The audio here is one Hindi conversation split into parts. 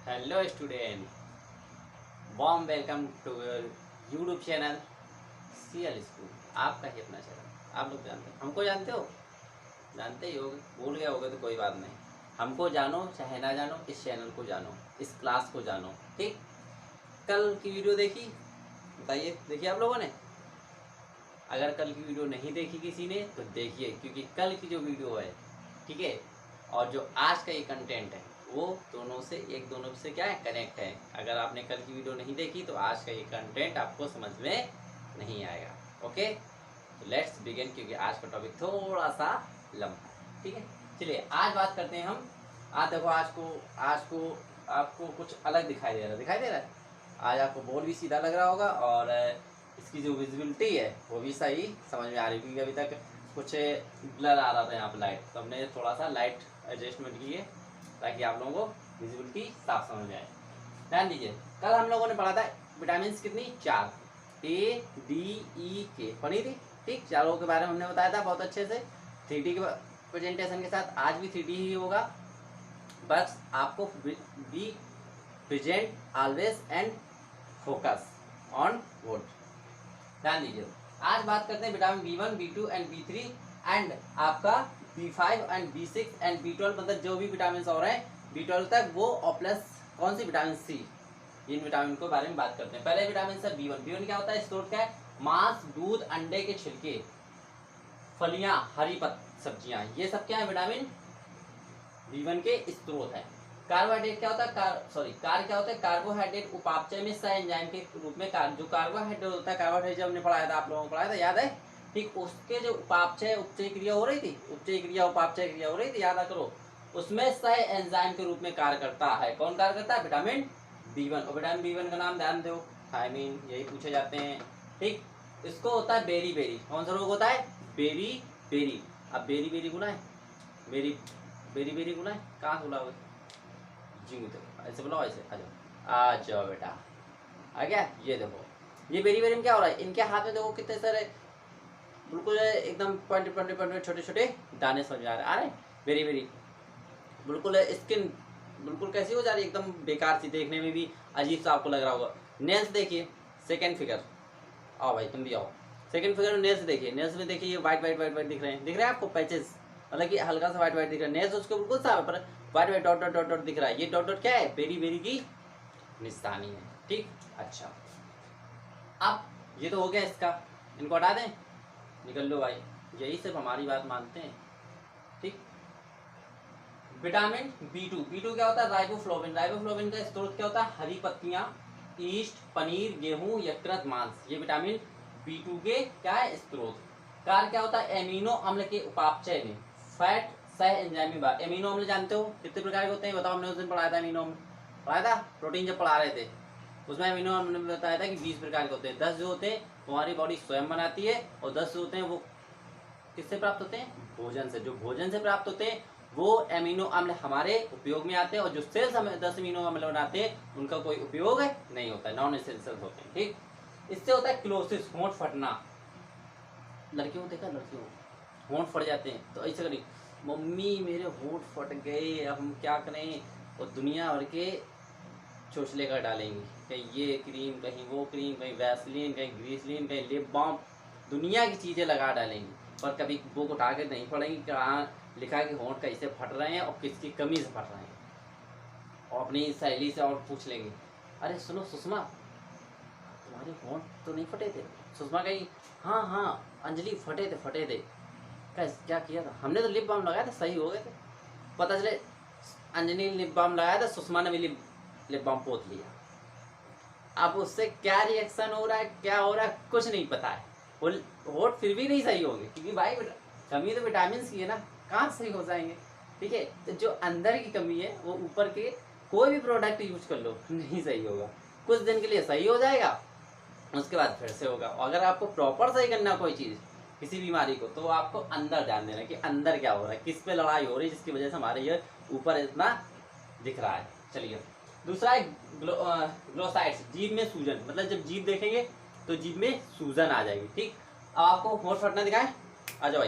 Hello student, warm welcome to your YouTube channel CL school. आपका ही अपना चैनल। आप लोग जानते हो, हमको जानते हो, जानते ही होगे, भूल गए होगे तो कोई बात नहीं। हमको जानो चाहे ना जानो, इस चैनल को जानो, इस क्लास को जानो। ठीक, कल की वीडियो देखी? बताइए, देखी आप लोगों ने? अगर कल की वीडियो नहीं देखी किसी ने तो देखिए, क्योंकि कल की जो वीडियो है, ठीक है, और जो आज का ये कंटेंट है वो दोनों से क्या है, कनेक्ट है। अगर आपने कल की वीडियो नहीं देखी तो आज का ये कंटेंट आपको समझ में नहीं आएगा। ओके, तो लेट्स बिगिन, क्योंकि आज का टॉपिक थोड़ा सा लंबा है। ठीक है, चलिए आज बात करते हैं हम। आज देखो, आज को आपको कुछ अलग दिखाई दे रहा है। आज आपको बोर्ड भी सीधा लग रहा होगा और इसकी जो विजिबिलिटी है वो भी सही समझ में आ रही है, क्योंकि अभी तक कुछ ब्लर आ रहा था यहाँ पर लाइट, तो हमने थोड़ा सा लाइट एडजस्टमेंट की है ताकि आप लोगों को विजिबिलिटी साफ समझ में आए। ध्यान दीजिए, कल हम लोगों ने पढ़ा था विटामिन कितनी, 4, ए डी ई के पढ़ी थी। ठीक, चारों के बारे में हमने बताया था बहुत अच्छे से 3D के प्रेजेंटेशन के साथ। आज भी 3D ही होगा, बस आपको be present always and focus on vote. ध्यान दीजिए, आज बात करते हैं vitamin B1, B2 and B3 and आपका B5 and B6 and B12, मतलब जो भी विटामिन और हैं B12 तक, वो और प्लस कौन C vitamin C, in vitamin के बारे में बात करते हैं। पहले विटामिन से B1 क्या होता है, स्रोत क्या है, मांस, दूध, अंडे के छिलके, फलियां, हरी सब्जियां, ये सब क्या है, विटामिन B1 के स्रोत है। कार्बोहाइड्रेट क्या होता है, कार्ब क्या होता है, कार्बोहाइड्रेट उपापचय में सह एंजाइम के रूप में जो कार्बोहाइड्रेट होता है, कार्बोहाइड्रेट जब हमने पढ़ाया था, आप लोगों को पढ़ाया था, याद है? ठीक, उसके जो उपापचय उपचय क्रिया हो रही थी, उपचय क्रिया उपापचय क्रिया हो रही थी, याद करो, उसमें सह एंजाइम के रूप में कार्य करता है। कौन कार्य करता है, विटामिन B1। और विटामिन B1 का नाम ध्यान दो, थायमीन, यही पूछे जाते हैं। ठीक, इसको होता है बेरी बेरी। कौन सा रोग होता है, बेरी बेरी। अब बेरी बेरी गुना है, बेरी बेरी बेरी गुना है, कहाँ से बुलाओगे जी, तो ऐसे बुलाओ, ऐसे आ जाओ, आ जाओ बेटा, आ गया। ये देखो, ये बेरी बेरी में क्या हो रहा है, इनके हाथ में देखो कितने सारे बिल्कुल एकदम पॉइंट पॉइंट पॉइंट छोटे छोटे दाने समझ में आ रहे हैं। बेरी बेरी बिल्कुल स्किन बिल्कुल कैसी हो जा रही है, एकदम बेकार सी, देखने में भी अजीब सा आपको लग रहा होगा। नेल्स देखिए, सेकंड फिगर, आओ भाई तुम भी आओ। सेकंड फिगर में नेल्स देखिए, नेल्स में देखिए ये व्हाइट व्हाइट व्हाइट व्हाइट दिख रहे हैं आपको, पैचेस, मतलब कि हल्का सा व्हाइट व्हाइट दिख रहा है। नेल्स उसको बिल्कुल साफ है, पर white white dot dot dot dot दिख रहा है। ये डॉट डॉट क्या है, बेरी बेरी की निशानी है। ठीक, अच्छा, अब ये तो हो गया इसका, इनको हटा दें, निकल लो भाई, यही सिर्फ हमारी बात मानते हैं। ठीक, विटामिन B2 क्या होता है, राइबोफ्लोविन। राइबोफ्लोविन का स्रोत क्या होता है, हरी पत्तियां, ईस्ट, पनीर, गेहूं, यकृत, मांस, ये विटामिन B2 के क्या है, स्रोत। कार्य क्या होता है, एमिनो अम्ल के उपापचय में फैट सह एंजाइमी बार। एमिनो अम्ल जानते हो कितने प्रकार के होते हैं, बताओ, हमने उस दिन पढ़ाया था एमिनो अम्ल, पढ़ाया था प्रोटीन जब पढ़ा रहे थे, उसमें एमिनो अम्ल ने बताया था कि 20 प्रकार के होते हैं। 10 जो होते हैं वो हमारी बॉडी स्वयं बनाती है, और 10 जो होते हैं वो किससे प्राप्त होते हैं, भोजन से। जो भोजन से प्राप्त होते हैं वो एमिनो अम्ल हमारे उपयोग में आते हैं, और जो सेल्स हमें 10 अमीनो अम्ल बनाते हैं उनका कोई उपयोग नहीं होता है, नॉन एसेंशियल होते हैं। ठीक, इससे होता है क्लोसिस, होंठ फटना। लड़कियों को देखा, लड़कियों होंठ फट जाते हैं तो ऐसे करी, मम्मी मेरे होंठ फट गए, अब हम क्या करें, और दुनिया भर के चोचले कर डालेंगे, कहीं ये क्रीम, कहीं वो क्रीम, कहीं वैसलीन, कहीं ग्रीसलीन, कहीं लिप बाम, दुनिया की चीज़ें लगा डालेंगी, पर कभी बुक उठा के नहीं पढ़ेंगी कहाँ लिखा है कि होंठ कैसे फट रहे हैं और किसकी कमी से फट रहे हैं, और अपनी सहेली से और पूछ लेंगे, अरे सुनो सुषमा, तुम्हारे होंठ तो नहीं फटे थे? सुषमा कही, हाँ हाँ अंजलि, फटे थे। क्या किया था? हमने तो लिप बाम लगाया था, सही हो गए थे। पता चले अंजलि ने लिप बाम लगाया था, सुषमा ने भी लिप बाम पोत लिया। अब उससे क्या रिएक्शन हो रहा है, क्या हो रहा है, कुछ नहीं पता है। होंठ फिर भी नहीं सही होंगे, क्योंकि भाई कमी तो विटामिन की है ना, कहाँ सही हो जाएंगे। ठीक है, तो जो अंदर की कमी है वो ऊपर के कोई भी प्रोडक्ट यूज कर लो नहीं सही होगा। कुछ दिन के लिए सही हो जाएगा, उसके बाद फिर से होगा। अगर आपको प्रॉपर सही करना कोई चीज़, किसी बीमारी को, तो आपको अंदर ध्यान देना कि अंदर क्या हो रहा है, किस पे लड़ाई हो रही है, जिसकी वजह से हमारे ये ऊपर इतना दिख रहा है। चलिए, दूसरा है ग्लोसाइट्स, जीभ में सूजन, मतलब जब जीभ देखेंगे तो जीभ में सूजन आ जाएगी। ठीक, अब आपको होंठ फटना दिखाएं, आ जाओ भाई,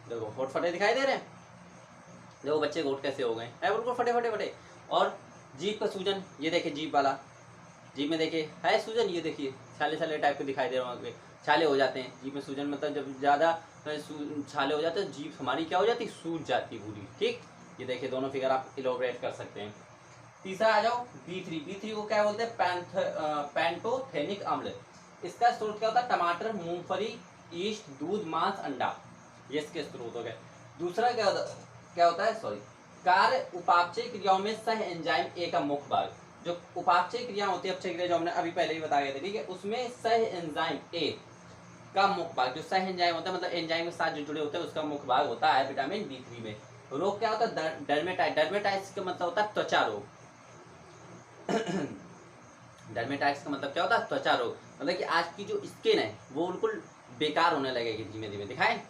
देखो होंठ फटे दिखाई दे रहे हैं, देखो बच्चे के होंठ कैसे हो गए हैं, बिल्कुल फटे फटे फटे। और जीभ का सूजन, ये देखिए जीभ वाला, जीभ में देखिए है सूजन, ये देखिए छाले छाले टाइप के दिखाई दे रहे होंगे, छाले हो जाते हैं जीभ में सूजन, मतलब जब ज़्यादा छाले हो जाते हैं जीभ हमारी क्या हो जाती है, सूज जाती है पूरी। ठीक, ये देखिए दोनों फिगर आप इलोबरेट कर सकते हैं। तीसरा आ जाओ B3। B3 को क्या बोलते हैं, पैंटोथेनिक अम्ल। इसका स्रोत क्या होता है, टमाटर, मूंगफली, ईस्ट, दूध, मांस, अंडा, ये इसके स्रोत हो गए। दूसरा क्या होता है सॉरी, कार्य उपापचय क्रियाओं में सह एंजाइम ए का मुख्य भाग। जो उपापचय क्रिया होती है, अपचय क्रिया जो हमने अभी पहले ही बता गए थे, ठीक है, उसमें सह एंजाइम ए का मुख्य भाग, जो सह एंजाइम होता है मतलब एंजाइम के साथ जो जुड़े होते हैं उसका मुख्य भाग होता है विटामिन B3 में। रोग क्या होता है, डर्मेटाइट। डर्मेटाइटिस का मतलब होता है त्वचा रोग। डर्मेटाइटिस का मतलब क्या होता है, त्वचा रोग, मतलब कि आज की जो स्किन है वो बिल्कुल बेकार होने लगेगी धीमे धीमे। दिखाएं,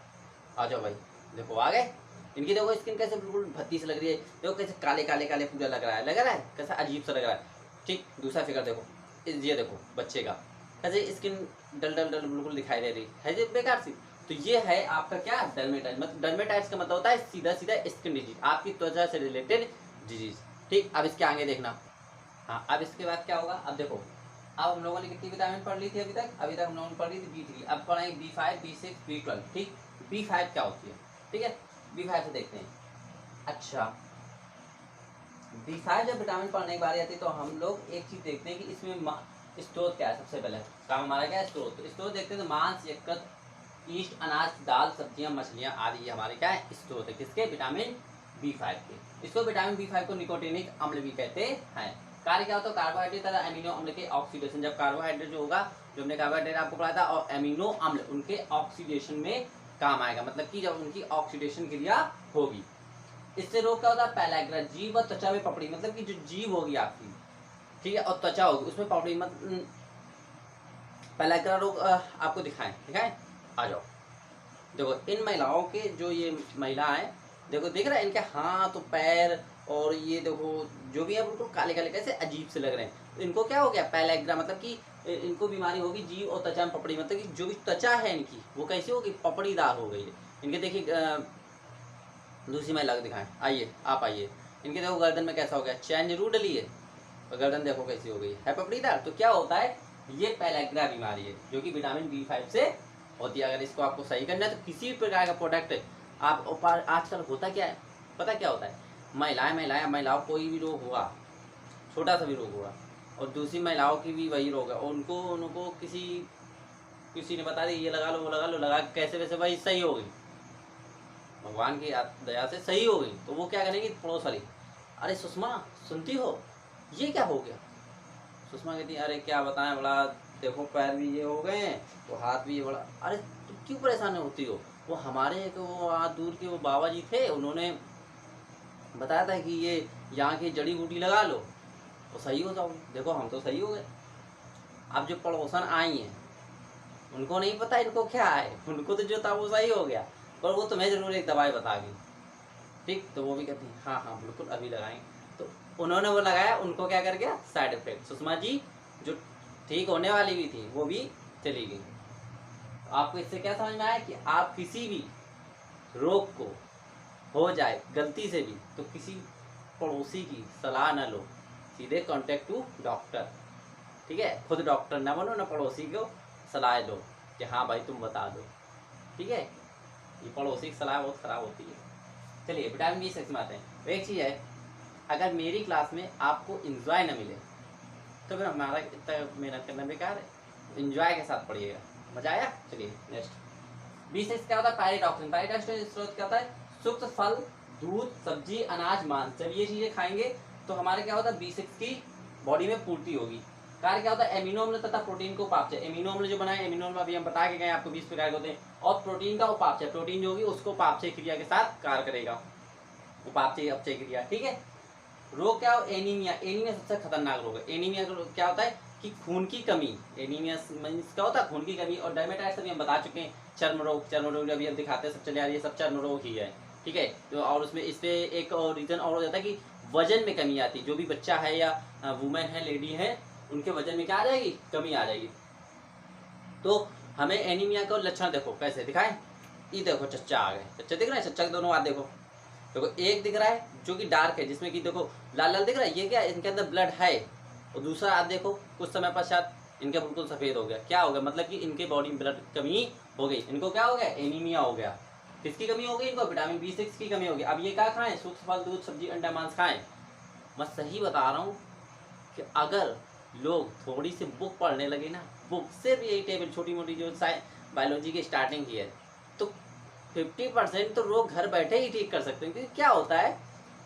आ जाओ भाई, देखो आ गए। इनकी देखो स्किन कैसे बिल्कुल भद्दी से लग रही है, देखो कैसे काले काले काले पूरा लग रहा है कैसा अजीब सा लग रहा है। ठीक, दूसरा फिगर देखो, ये देखो बच्चे का कैसे स्किन डल डल डल बिल्कुल दिखाई दे रही है, जो बेकार सी। तो ये है आपका क्या, डर्मेटाइटिस। मतलब डर्मेटाइटिस का मतलब होता है सीधा सीधा स्किन डिजीज, आपकी त्वचा से रिलेटेड डिजीज। ठीक, अब इसके आगे देखना। हाँ, अब इसके बाद क्या होगा, अब देखो, अब हम लोगों ने कितनी विटामिन पढ़ ली थी अभी तक हम लोगों ने पढ़ ली थी B3। अब पढ़ेंगे B5, B6, B12। ठीक, B5 क्या होती है, ठीक है, B5 से देखते हैं। अच्छा, B5 जब विटामिन पढ़ने की बारी आती है तो हम लोग एक चीज देखते हैं कि इसमें स्रोत क्या है। सबसे पहले काम हमारा क्या है, स्रोत देखते हैं तो मांस, यकृत, ईस्ट, अनाज, दाल, सब्जियां, मछलियां आदि ये हमारे क्या है, स्रोत है किसके, विटामिन B5 के। इसको विटामिन B5 को निकोटिनिक अम्ल भी कहते हैं। कार्य क्या होता है, कार्बोहाइड्रेट तथा एमिनो अम्ल के ऑक्सीडेशन। जब कार्बोहाइड्रेट जो होगा, जो हमने कार्बोहाइड्रेट आपको पढ़ाया था, और एमिनो अम्ल उनके ऑक्सीडेशन में काम आएगा, मतलब कि जब उनकी ऑक्सीडेशन क्रिया होगी। इससे रोग क्या होता है, पैलाग्रा, जीभ और त्वचा में पपड़ी, मतलब कि जो जीभ होगी आपकी, ठीक है, और त्वचा होगी उसमें पपड़ी, मतलब पैलाग्रा रोग आपको दिखाएं। आ जाओ, देखो इन महिलाओं के, जो ये महिलाएं, देखो दिख रहा है इनके हाथ और पैर, और ये देखो जो भी है बिल्कुल काले काले कैसे अजीब से लग रहे हैं। तो इनको क्या हो गया, पैलाग्रा, मतलब कि इनको बीमारी होगी जीभ और त्वचा में पपड़ी, मतलब कि जो भी त्वचा है इनकी वो कैसी होगी, पपड़ीदार हो गई है। इनके देखिए दूसरी महिला को दिखाएं, आइए आप आइए, इनके देखो गर्दन में कैसा हो गया, चैन जरूर डली है और गर्दन देखो कैसी हो गई है पपड़ीदार। तो क्या होता है, ये पैलाग्रा बीमारी है जो कि विटामिन B5 से होती है। अगर इसको आपको सही करना है तो किसी भी प्रकार का प्रोडक्ट आप, आजकल होता क्या है, पता क्या होता है, महिलाओं कोई भी रोग हुआ, छोटा सा भी रोग हुआ, और दूसरी महिलाओं की भी वही रोग है, और उनको किसी ने बता दी ये लगा लो वो लगा लो, लगा कैसे वैसे भाई सही हो गई, भगवान की दया से सही हो गई। तो वो क्या करेंगी, पड़ोस वाली, अरे सुषमा सुनती हो ये क्या हो गया। सुषमा कहती है, अरे क्या बताएं बड़ा, देखो पैर भी ये हो गए हैं तो हाथ भी ये बड़ा। अरे तुम क्यों परेशान होती हो, वो हमारे तो वो दूर के वो बाबा जी थे, उन्होंने बताया था कि ये यहाँ की जड़ी बूटी लगा लो तो सही हो जाओगे। देखो हम तो सही हो गए। अब जो पड़ोसन आई हैं उनको नहीं पता इनको क्या है, उनको तो जो था वो सही हो गया, पर वो तुम्हें जरूर एक दवाई बता दी। ठीक, तो वो भी कहती है हाँ हाँ बिल्कुल अभी लगाएंगे। तो उन्होंने वो लगाया, उनको क्या कर गया, साइड इफेक्ट। सुषमा जी जो ठीक होने वाली भी थी वो भी चली गई। तो आपको इससे क्या समझ में आया कि आप किसी भी रोग को हो जाए गलती से भी तो किसी पड़ोसी की सलाह न लो, सीधे कांटेक्ट टू डॉक्टर। ठीक है, खुद डॉक्टर ना बनो, ना पड़ोसी को सलाह लो कि हाँ भाई तुम बता दो। ठीक है, ये पड़ोसी की सलाह बहुत खराब होती है। चलिए विटामिन B6 में आते हैं। तो एक चीज़ है, अगर मेरी क्लास में आपको इंजॉय न मिले तो फिर हमारा इतना मेहनत करना बेकार है। इंजॉय के साथ पढ़िएगा, मजा आया। चलिए नेक्स्ट, B6 क्या होता है, पायरिडॉक्सिन। पायरिडॉक्सिन स्रोत क्या होता है, शुक्त फल, दूध, सब्जी, अनाज, मांस, जब ये चीजें खाएंगे तो हमारे क्या होता है, B6 की बॉडी में पूर्ति होगी। कार्य क्या होता है, एमिनो अम्ल तथा प्रोटीन को उपापचय। एमिनो अम्ल जो बनाए, एमिनो अम्ल अभी हम बता के गए आपको 20 प्रकार के होते हैं, और प्रोटीन का उपापचय, प्रोटीन जो होगी उसको उपापचय क्रिया के साथ कार्य करेगा, उपापचय अपचय क्रिया। ठीक है, रोग क्या हो, एनीमिया। एनीमिया सबसे खतरनाक रोग है। एनीमिया क्या होता है कि खून की कमी, एनीमिया मींस क्या होता है, खून की कमी। और डर्मेटाइटिस अभी हम बता चुके हैं, चर्म रोग अभी हम दिखाते हैं, सब चले आ रही है, सब चर्म रोग ही है। ठीक है, तो और उसमें इस पे एक और रीजन और हो जाता है कि वजन में कमी आती है। जो भी बच्चा है या वुमेन है, लेडी है, उनके वजन में क्या आ जाएगी, कमी आ जाएगी। तो हमें एनीमिया का लक्षण देखो कैसे दिखाएं, ये देखो चच्चा आ गए, चच्चा दिख रहे हैं, चच्चा के दोनों हाथ देखो, देखो एक दिख रहा है जो कि डार्क है, जिसमें कि देखो लाल लाल दिख रहा है, ये क्या इनके अंदर ब्लड है। और दूसरा आप देखो कुछ समय पश्चात इनका बिल्कुल सफेद हो गया। क्या हो गया? मतलब कि इनके बॉडी में ब्लड कमी हो गई। इनको क्या हो गया? एनीमिया हो गया। किसकी कमी हो गई? इनको विटामिन B6 की कमी हो गई। अब ये क्या खाएं? सूक्ष्म फल, दूध, सब्जी, अंडा, मांस खाएं। मैं सही बता रहा हूँ कि अगर लोग थोड़ी सी बुक पढ़ने लगे ना, बुक से भी यही टेबल छोटी मोटी जो बायोलॉजी की स्टार्टिंग की है, तो 50% तो लोग घर बैठे ही ठीक कर सकते हैं। क्योंकि क्या होता है,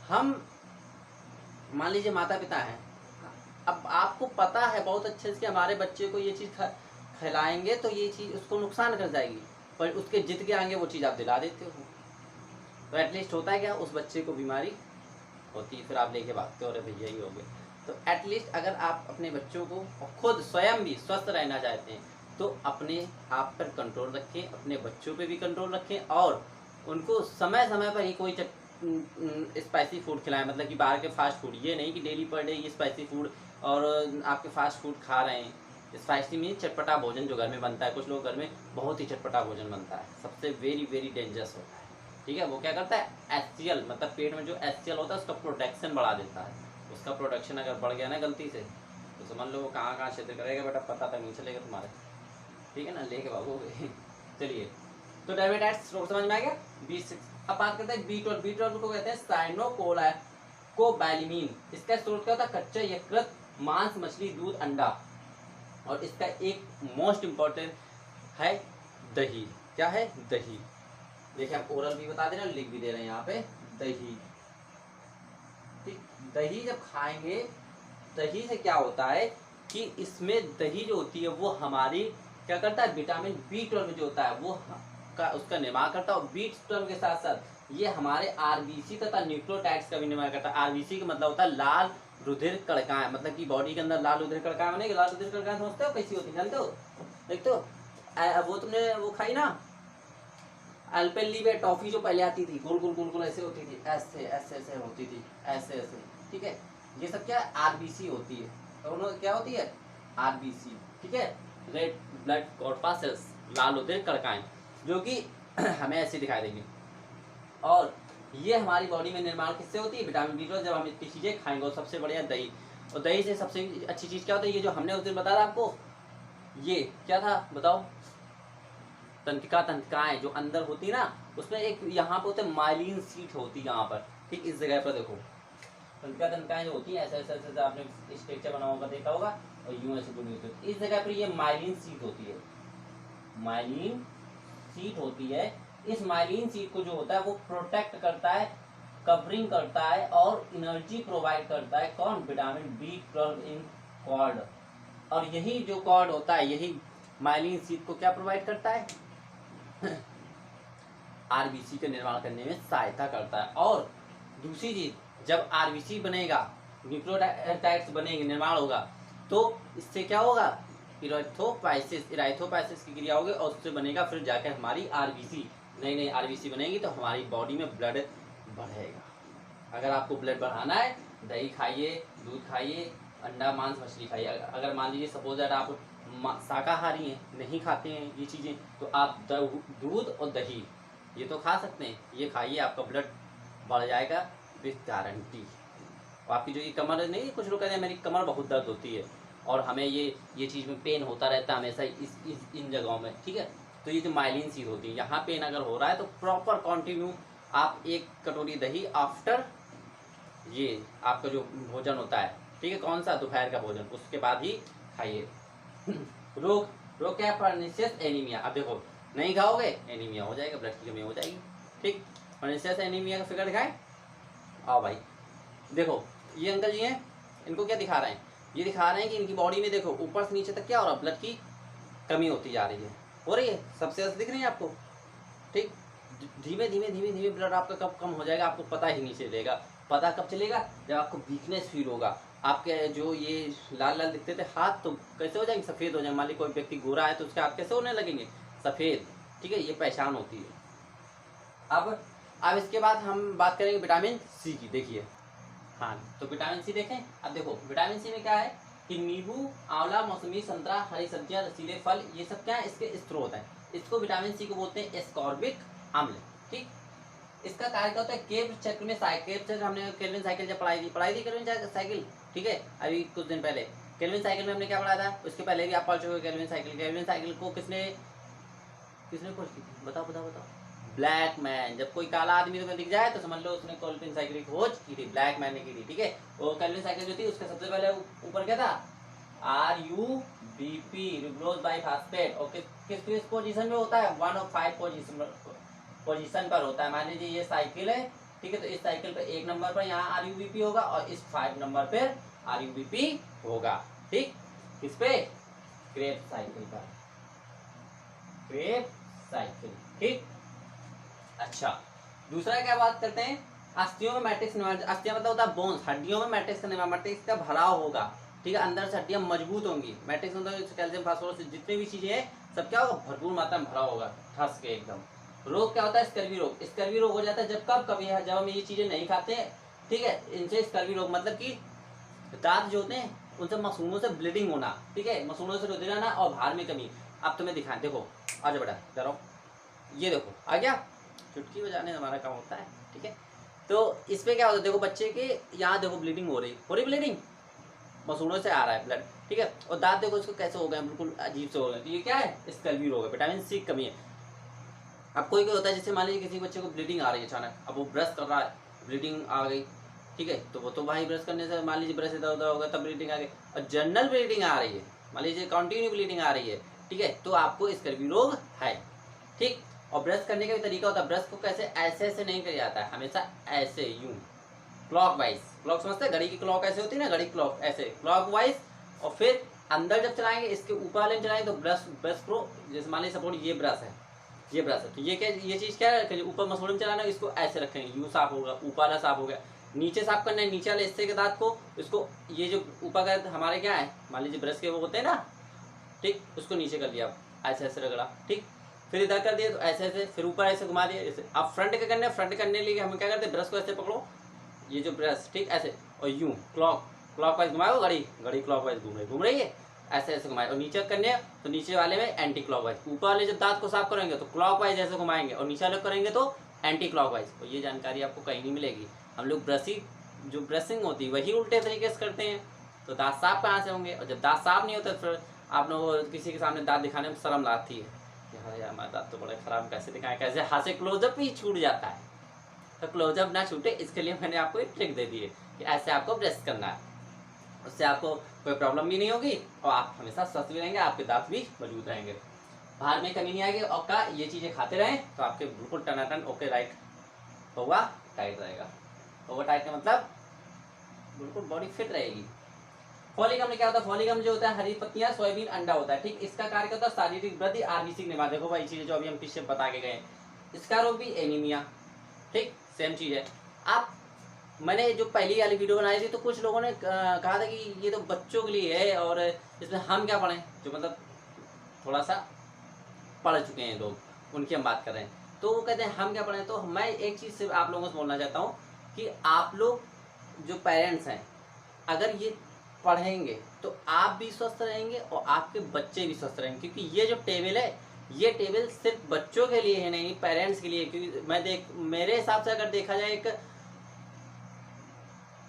हम मान लीजिए माता पिता हैं, अब आपको पता है बहुत अच्छे से कि हमारे बच्चे को ये चीज़ खिलाएंगे तो ये चीज़ उसको नुकसान कर जाएगी, पर उसके जिद के आगे वो चीज़ आप दिला देते हो, तो एटलीस्ट होता है क्या, उस बच्चे को बीमारी होती है, फिर आप लेके भागते हो, अरे भैया ही हो गए। तो एटलीस्ट अगर आप अपने बच्चों को और खुद स्वयं भी स्वस्थ रहना चाहते हैं तो अपने आप पर कंट्रोल रखें, अपने बच्चों पे भी कंट्रोल रखें, और उनको समय समय पर ही कोई स्पाइसी फूड खिलाएं। मतलब कि बाहर के फास्ट फूड, ये नहीं कि डेली पर डे ये स्पाइसी फूड और आपके फास्ट फूड खा रहे हैं। स्पाइसी मीन चटपटा भोजन जो घर में बनता है, कुछ लोग घर में बहुत ही चटपटा भोजन बनता है, सबसे वेरी वेरी डेंजरस होता है। ठीक है, वो क्या करता है, एचसीएल मतलब पेट में जो एचसीएल होता है उसका प्रोटेक्शन बढ़ा देता है। उसका प्रोटेक्शन अगर बढ़ गया ना गलती से, तो समझ लो वो कहाँ कहाँ क्षेत्र करेगा बेटा, पता तक नहीं चलेगा तुम्हारे। ठीक है ना, लेके भागोगे। चलिए, तो डायबिटाइड्स समझ में आ गया। B6। अब बात करते हैं B12। B12 को कहते हैं साइनोकोबैलामिन। इसका स्रोत क्या होता है? कच्चा यकृत, मांस, मछली, दूध, अंडा। और इसका एक मोस्ट इंपॉर्टेंट है दही। क्या है? दही। देखिए हम ओरल भी बता दे रहे हैं, लिख भी दे रहे हैं यहाँ पे, दही। ठीक, दही जब खाएंगे, दही से क्या होता है कि इसमें दही जो होती है वो हमारी क्या करता है, विटामिन B12 जो होता है वो उसका निर्माण करता है। और B12 के साथ साथ ये हमारे आरबीसी तथा न्यूक्लियोटाइड्स का भी निर्माण करता है। आरबीसी का मतलब होता है लाल रुधिर कणिकाएं, मतलब कि बॉडी के अंदर लाल रुधिर कणिकाएं बनेगी। लाल रुधिर कणिकाएं समझते हो कैसी होती है? जानते हो? देखते हो? वो तुमने वो खाई ना अल्पेनलीबे टॉफी, जो पहले आती थी, गोल गोल गोल गोल ऐसे होती थी, ऐसे ऐसे ऐसे होती थी, ऐसे ऐसे। ठीक है, ये सब क्या है? आरबीसी होती है। दोनों क्या होती है? आरबीसी। ठीक है, रेड ब्लड कॉर्पसेल्स, लाल रुधिर कणिकाएं, जो कि हमें ऐसे दिखाई देंगे। और ये हमारी बॉडी में निर्माण किससे होती है? विटामिन B12 जब हम इतनी चीजें खाएंगे। और सबसे बढ़िया दही। और दही से सबसे अच्छी चीज क्या होती है? ये जो हमने उस दिन बताया आपको, ये क्या था बताओ? तंत्रिकाएं जो अंदर होती है ना, उसमें एक यहाँ पे होते हैं माइलिन सीट होती है यहाँ पर। ठीक, इस जगह पर देखो तंत्रिकाएं जो होती है, ऐसे ऐसे ऐसे आपने स्ट्रक्चर बना होगा, देखा होगा, और यूं ऐसे जुड़ी होती है। इस जगह पर ये माइलिन सीट होती है, माइलिन सीट होती है। इस माइलिन सीट को जो होता है वो प्रोटेक्ट करता है, कवरिंग करता है और एनर्जी प्रोवाइड करता है। कौन? विटामिन B12 इन कॉर्ड। और यही जो कॉर्ड होता है, यही माइलिन सीट को क्या प्रोवाइड करता है? आरबीसी का निर्माण करने में सहायता करता है। और दूसरी चीज, जब आरबीसी बनेगा, न्यूक्लियोटाइड्स बनेंगे, निर्माण होगा, तो इससे क्या होगा? इराइथोपाइसिस की क्रिया होगी और उससे बनेगा फिर जाकर हमारी आरबीसी। नई नई आरबीसी बनेगी तो हमारी बॉडी में ब्लड बढ़ेगा। अगर आपको ब्लड बढ़ाना है, दही खाइए, दूध खाइए, अंडा, मांस, मछली खाइए। अगर मान लीजिए सपोज दैट आप शाकाहारी हैं, नहीं खाते हैं ये चीज़ें, तो आप दूध और दही ये तो खा सकते हैं, ये खाइए, आपका ब्लड बढ़ जाएगा विथ गारंटी। और आपकी जो ये कमर नहीं, कुछ लोग कहते हैं मेरी कमर बहुत दर्द होती है और हमें ये चीज़ में पेन होता रहता है हमेशा इन जगहों में। ठीक है, तो ये जो माइलिन सीट होती है, यहाँ पेन अगर हो रहा है तो प्रॉपर कंटिन्यू आप 1 कटोरी दही आफ्टर ये आपका जो भोजन होता है, ठीक है, कौन सा? दोपहर का भोजन, उसके बाद ही खाइए। रोग क्या है? Pernicious anaemia. अब देखो नहीं खाओगे एनीमिया हो जाएगा, ब्लड की कमी हो जाएगी। ठीक, पर्निशियस एनीमिया का फिगर दिखाएं। आओ भाई, देखो ये अंकल जी हैं, इनको क्या दिखा रहे हैं? ये दिखा रहे हैं कि इनकी बॉडी में देखो ऊपर से नीचे तक क्या हो रहा है? ब्लड की कमी होती जा रही है, हो रही है, सबसे ज्यादा दिख रही है आपको। ठीक, धीमे धीमे धीमे धीमे ब्लड आपका कब कम हो जाएगा आपको पता ही नहीं चलेगा। पता कब चलेगा? जब आपको वीकनेस फील होगा। आपके जो ये लाल लाल दिखते थे हाथ, तो कैसे हो जाएंगे? सफ़ेद हो जाएंगे। मान लीजिए कोई व्यक्ति गोरा है तो उसके हाथ कैसे होने लगेंगे? सफ़ेद। ठीक है, ये पहचान होती है। अब इसके बाद हम बात करेंगे विटामिन सी की। देखिए, हाँ, तो विटामिन सी देखें। अब देखो विटामिन सी में क्या है कि नींबू, आंवला, मौसमी, संतरा, हरी सब्जियां, रसीले फल, ये सब क्या है? इसके स्रोत हैं। इसको विटामिन सी को बोलते हैं एस्कॉर्बिक अम्ल। ठीक, इसका कार्य क्या होता है, केल्विन चक्र में साइकिल, हमने केल्विन साइकिल जब पढ़ाई थी केल्विन साइकिल, ठीक है, अभी कुछ दिन पहले केल्विन साइकिल में हमने क्या पढ़ा था, उसके पहले भी आप पढ़ चुके हो केल्विन साइकिल को किसने खोज की थी, बताओ बताओ बताओ। Black man. जब कोई काला आदमी तुम्हें दिख जाए तो समझ लो उसने केल्विन साइकिल की खोज की थी, ब्लैक मैन ने की थी, ठीक है। वो केल्विन साइकिल जो थी उसके सबसे पहले ऊपर क्या था, RUBP, रिब्रोज बाइफास्फेट, और किस पोजीशन में होता है, 1 of 5 पोजीशन पर होता है। मान लीजिए ये साइकिल है, ठीक है, तो इस साइकिल पे 1 नंबर पर यहाँ RUBP होगा और इस 5 नंबर पर RUBP होगा, ठीक। किस पे, क्रेप साइकिल पर, क्रेप साइकिल, ठीक। अच्छा, दूसरा क्या बात करते हैं, अस्थियों में मैट्रिक्स, अस्थियां मतलब होता है बोन्स, हड्डियों में मैट्रिक्स का भराव होगा, ठीक है, अंदर से हड्डियां मजबूत होंगी। मैट्रिक्स मतलब कैल्शियम फास्फोरस जितनी भी चीजें हैं सब क्या होगा, भरपूर मात्रा में भरा होगा, ठस के एकदम। रोग क्या होता है, स्कर्वी रोग। स्कर्वी रोग हो जाता है जब कभी जब हम ये चीजें नहीं खाते हैं, ठीक है, इनसे स्कर्वी रोग मतलब कि दांत जो होते हैं उनसे मसूड़ों से ब्लीडिंग होना, ठीक है, मसूड़ों से रुधिर आना और भार में कमी। अब तुम्हें दिखाएं, देखो आज बेटा इधर आओ, ये देखो आ गया, चुटकी बजाने हमारा काम होता है, ठीक है। तो इस पे क्या होता है, देखो बच्चे के यहाँ देखो ब्लीडिंग हो रही ब्लीडिंग, मसूड़ों से आ रहा है ब्लड, ठीक है, और दांत देखो इसको कैसे हो गए, बिल्कुल अजीब से हो गए। तो ये क्या है, स्कर्वी रोग है, विटामिन सी की कमी है। अब कोई क्या होता है, जैसे मान लीजिए किसी बच्चे को ब्लीडिंग आ रही है अचानक, अब वो ब्रश कर रहा है, ब्लीडिंग आ गई, ठीक है, तो वो तो भाई ब्रश करने से मान लीजिए ब्रश इधर उधर होगा तब ब्लीडिंग आ गई, और जनरल ब्लीडिंग आ रही है, मान लीजिए कंटिन्यू ब्लीडिंग आ रही है, ठीक है, तो आपको स्कर्वी रोग है, ठीक। और ब्रश करने का भी तरीका होता है, ब्रश को कैसे, ऐसे ऐसे नहीं किया जाता है, हमेशा ऐसे यूं क्लॉक वाइज, क्लॉक समझते हैं, घड़ी की क्लॉक ऐसे होती है ना, घड़ी क्लॉक ऐसे क्लॉक वाइज, और फिर अंदर जब चलाएंगे इसके ऊपर वाले में चलाएंगे तो ब्रश को, जैसे मान लीजिए सपोर्ट ये ब्रश है, ये ब्रश है, तो ये क्या, ये चीज़ क्या है, ऊपर मसूड़े में चलाना है, इसको ऐसे रखेंगे, यूं साफ होगा, ऊपर वाला साफ हो गया। नीचे साफ करना है, नीचे वाले हिस्से के दांत को, इसको ये जो ऊपर का हमारे क्या है, मान लीजिए ब्रश के वो होते हैं ना, ठीक, उसको नीचे कर लिया, ऐसे ऐसे रगड़ा, ठीक, फिर इधर कर दिया तो ऐसे ऐसे, फिर ऊपर ऐसे घुमा दिया जैसे। अब फ्रंट के करने, फ्रंट करने के लिए हम क्या करते हैं, ब्रश को ऐसे पकड़ो, ये जो ब्रश, ठीक, ऐसे, और यूं क्लॉक वाइज घुमाओ, घड़ी क्लॉक वाइज घूम रही है, ऐसे ऐसे घुमाए। और नीचे करने तो नीचे वाले में एंटी क्लॉक वाइज, ऊपर वाले जब दांत को साफ करेंगे तो क्लॉक वाइज ऐसे घुमाएंगे, और नीचे वाले करेंगे तो एंटी क्लॉक वाइज। और ये जानकारी आपको कहीं नहीं मिलेगी, हम लोग ब्रशिंग होती है वही उल्टे तरीके से करते हैं, तो दांत साफ कहाँ से होंगे। और जब दांत साफ नहीं होते तो फिर आप लोग किसी के सामने दांत दिखाने में शर्म आती है कि हाँ यार हमारे दांत तो बड़े खराब, कैसे दिखाएं, कैसे हाथ से क्लोजअप ही छूट जाता है। तो क्लोजअप ना छूटे इसके लिए मैंने आपको एक ट्रिक दे दी है कि ऐसे आपको ब्रश करना है, उससे आपको कोई प्रॉब्लम भी नहीं होगी और आप हमेशा स्वस्थ भी रहेंगे, आपके दांत भी मजबूत रहेंगे, बाहर में कमी नहीं आएगी। और का ये चीज़ें खाते रहें तो आपके बिल्कुल टनाटन ओके राइट होगा, टाइट रहेगा। ओवर टाइट का मतलब बिल्कुल बॉडी फिट रहेगी। फॉलिक अम्ल क्या होता है, फॉलिक अम्ल जो होता है हरी पत्तियां, सोयाबीन, अंडा होता है, ठीक। इसका कार्य क्या होता है, शारीरिक वृद्धि, आरबीसी निर्माण। देखो भाई चीजें जो अभी हम पीछे बता के गए, इसका रोग भी एनीमिया, ठीक, सेम चीज है। आप मैंने जो पहली वाली वीडियो बनाई थी तो कुछ लोगों ने कहा था कि ये तो बच्चों के लिए है और इसमें हम क्या पढ़ें, जो मतलब थोड़ा सा पढ़ चुके हैं लोग, उनकी हम बात कर रहे हैं। तो वो कहते हैं हम क्या पढ़ें। तो मैं एक चीज़ से आप लोगों से बोलना चाहता हूँ कि आप लोग जो पेरेंट्स हैं अगर ये पढ़ेंगे तो आप भी स्वस्थ रहेंगे और आपके बच्चे भी स्वस्थ रहेंगे, क्योंकि ये जो टेबल है ये टेबल सिर्फ बच्चों के लिए है नहीं, पेरेंट्स के लिए। क्योंकि मेरे हिसाब से अगर देखा जाए एक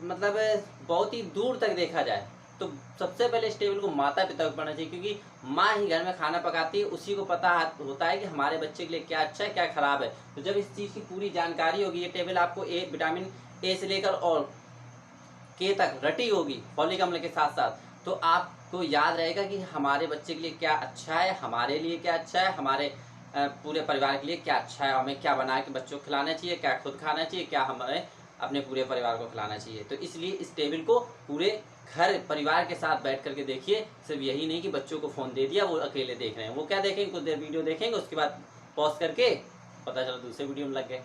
मतलब बहुत ही दूर तक देखा जाए तो सबसे पहले इस टेबल को माता पिता को पढ़ना चाहिए, क्योंकि माँ ही घर में खाना पकाती है, उसी को पता होता है कि हमारे बच्चे के लिए क्या अच्छा है क्या खराब है। तो जब इस चीज़ की पूरी जानकारी होगी, ये टेबल आपको विटामिन ए से लेकर और के तक रटी होगी फॉलिक अम्ल के साथ साथ, तो आपको याद रहेगा कि हमारे बच्चे के लिए क्या अच्छा है, हमारे लिए क्या अच्छा है, हमारे पूरे परिवार के लिए क्या अच्छा है, हमें क्या बना के बच्चों को खिलाना चाहिए, क्या खुद खाना चाहिए, क्या हमें अपने पूरे परिवार को खिलाना चाहिए। तो इसलिए इस टेबल को पूरे घर परिवार के साथ बैठ करके देखिए। सिर्फ यही नहीं कि बच्चों को फ़ोन दे दिया वो अकेले देख रहे हैं, वो क्या देखेंगे, कुछ देर वीडियो देखेंगे उसके बाद पॉज करके पता चला दूसरे वीडियो में लग गए,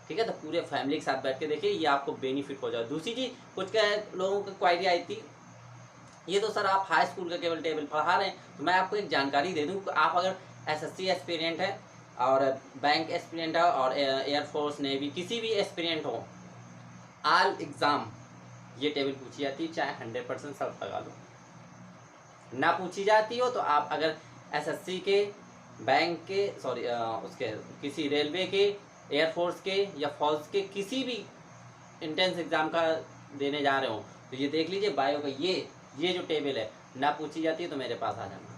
ठीक है। तो पूरे फैमिली के साथ बैठ के देखिए, ये आपको बेनिफिट हो जाए। दूसरी चीज़ कुछ क्या लोगों को क्वायरी आई थी, ये तो सर आप हाई स्कूल का केवल टेबल पढ़ा रहे हैं, तो मैं आपको एक जानकारी दे दूं कि आप अगर एसएससी एस्पिरेंट है और बैंक एस्पिरेंट है और एयरफोर्स नेवी किसी भी एस्पिरेंट हो, ऑल एग्ज़ाम ये टेबल पूछी जाती है, चाहे 100% सर्फ लगा लो। ना पूछी जाती हो तो आप अगर एसएससी के, बैंक के, सॉरी उसके किसी रेलवे के एयरफोर्स के या फौज के किसी भी इंट्रेंस एग्जाम का देने जा रहे हो तो ये देख लीजिए बायो का ये जो टेबल है ना पूछी जाती है तो मेरे पास आ जाना।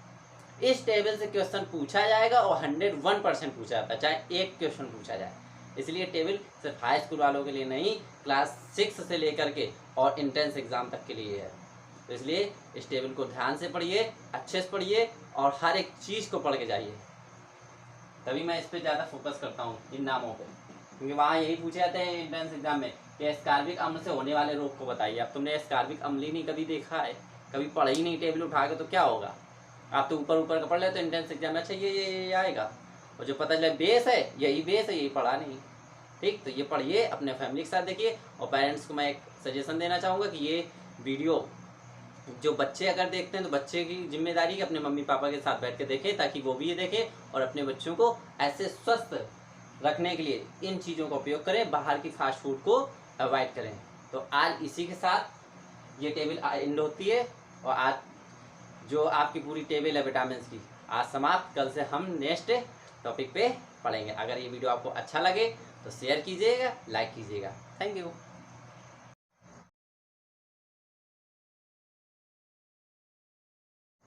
इस टेबल से क्वेश्चन पूछा जाएगा और 101% पूछा जाता है, चाहे एक क्वेश्चन पूछा जाए। इसलिए टेबल सिर्फ हाई स्कूल वालों के लिए नहीं, क्लास 6 से लेकर के और इंट्रेंस एग्जाम तक के लिए है। तो इसलिए इस टेबल को ध्यान से पढ़िए, अच्छे से पढ़िए और हर एक चीज़ को पढ़ के जाइए। तभी मैं इस पर ज़्यादा फोकस करता हूँ, इन नामों पे, क्योंकि वहाँ यही पूछे जाते हैं एंट्रेंस एग्जाम में कि एस्कार्बिक अम्ल से होने वाले रोग को बताइए। अब तुमने एस्कार्बिक अम्ल ही नहीं कभी देखा है, कभी पढ़ा ही नहीं टेबल उठा के, तो क्या होगा? आप तो ऊपर ऊपर का पढ़ लेते हो एंट्रेंस एग्जाम में, अच्छा ये आएगा, और जो पता चले बेस है यही पढ़ा नहीं। ठीक, तो ये पढ़िए, अपने फैमिली के साथ देखिए। और पेरेंट्स को मैं एक सजेशन देना चाहूँगा कि ये वीडियो जो बच्चे अगर देखते हैं तो बच्चे की जिम्मेदारी है अपने मम्मी पापा के साथ बैठ के देखें, ताकि वो भी ये देखें और अपने बच्चों को ऐसे स्वस्थ रखने के लिए इन चीज़ों का उपयोग करें, बाहर की फास्ट फूड को अवॉइड करें। तो आज इसी के साथ ये टेबल एंड होती है, और आज जो आपकी पूरी टेबल है विटामिन की आज समाप्त। कल से हम नेक्स्ट टॉपिक पे पढ़ेंगे। अगर ये वीडियो आपको अच्छा लगे तो शेयर कीजिएगा, लाइक कीजिएगा। Thank you.